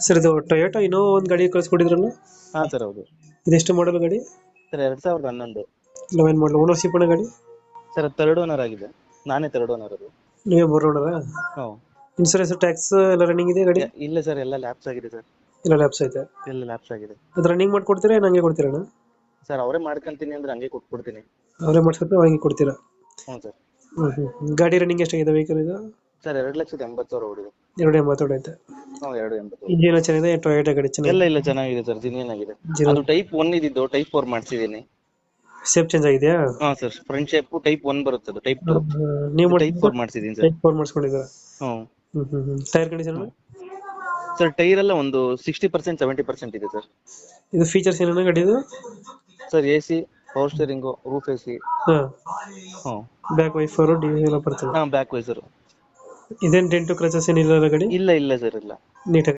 Sir ಇದು Toyota ಇನ್ನೋ ಒಂದು ಗಾಡಿ ಕಳಿಸ್ಕೊಟ್ಟಿದ್ರಲ್ಲ, ಹಾ ಸರ್ ಹೌದು ಇದೆಷ್ಟು ಮಾಡಲ್ ಗಾಡಿ? ಸರ್ 2011 11 ಮಾಡಲ್. ಓನರ್ಶಿಪ್ ಅಣ್ಣ ಗಾಡಿ? ಸರ್ ಥರ್ಡ್ ಓನರ್ ಆಗಿದೆ, ನಾನೇ ಥರ್ಡ್ ಓನರ್ ಅದು. ನೀವೇ ಮೂರು ಓನರಾ? ಹ್ಞೂ ಇನ್ಸೂರೆನ್ಸ್ ಟ್ಯಾಕ್ಸ್ ಎಲ್ಲ ರನ್ನಿಂಗ್ ಇದೆ ಗಾಡಿ? ಇಲ್ಲ ಸರ್ ಎಲ್ಲ ಲ್ಯಾಪ್ಸ್ ಆಗಿದೆ ಸರ್, ಎಲ್ಲ ಲ್ಯಾಪ್ಸ್ ಐತೆ. ಎಲ್ಲ ಲ್ಯಾಪ್ಸ್ ಆಗಿದೆ. ಅದು ರನ್ನಿಂಗ್ ಮಾಡ್ಕೊಡ್ತೀರಾ ಏನು ಹಂಗೆ ಕೊಡ್ತೀರಣ್ಣ? ಸರ್ ಅವರೇ ಮಾಡ್ಕೊಂತೀನಿ ಅಂದ್ರೆ ಹಂಗೆ ಕೊಟ್ಬಿಡ್ತೀನಿ. ಅವರೇ ಮಾಡಿಸ್ಕೊತಾರೆ ಹಂಗೆ ಕೊಡ್ತೀರಾ? ಹ್ಞೂ ಸರ್. ಗಾಡಿ ರನ್ನಿಂಗ್ ಎಷ್ಟಾಗಿದೆ ವೆಹಿಕಲ್ ಇದು? ಸರ್ 2,80,000 ಓಡಿದೆ. 280 ಐತೆ. ಹ್ಞೂ 2,80,000. ಇಂಜಿನ್ ಚೆನ್ನಾಗಿದೆ, ಟೊಯೋಟಾ ಗಾಡಿ ಚೆನ್ನಾಗಿದೆ? ಇಲ್ಲ ಚೆನ್ನಾಗಿದೆ ಸರ್, ಜಿನಿಯನ್ ಆಗಿದೆ. Genuine. ಅದು ಟೈಪ್ 1 ಇದ್ದಿದ್ದು ಟೈಪ್ 4 ಮಾಡಿಸಿದ್ದೀನಿ. ಶೇಪ್ ಚೇಂಜ್ ಆಗಿದೆಯಾ? ಹಾ ಸರ್, ಫ್ರಂಟ್ ಶೇಪ್ ಟೈಪ್ 1 ಬರುತ್ತೆ, ಅದು ಟೈಪ್ 2 ನೀವು ಟೈಪ್ 4 ಮಾಡಿಸಿದ್ದೀನಿ ಸರ್. ಟೈಪ್ 4 ಮಾಡಿಸ್ಕೊಂಡಿದ್ದೀರಾ? ಹ್ಞೂ ಟೈರ್ ಕಂಡೀಷನ್? ಸರ್ ಟೈರ್ ಎಲ್ಲ ಒಂದು 60% 70% ಇದೆ ಸರ್. ಇದು ಫೀಚರ್ಸ್ ಏನೇನು ಗಾಡಿದು? Sir AC, power steering, roof AC. ಹಾಂ. ಹ್ಞೂ. ಬ್ಯಾಕ್ ವೈಫರು ಡಿ ಎಲ್ಲ ಬರ್ತದೆ? ಹಾಂ ಬ್ಯಾಕ್ ವೈಸರು. ಇದೇನು ಡೆಂಟು ಕ್ರಚಸ್ ಏನಿಲ್ಲ ಗಾಡಿ? ಇಲ್ಲ ಸರ್ ಇಲ್ಲ. ನೀಟಾಗಿ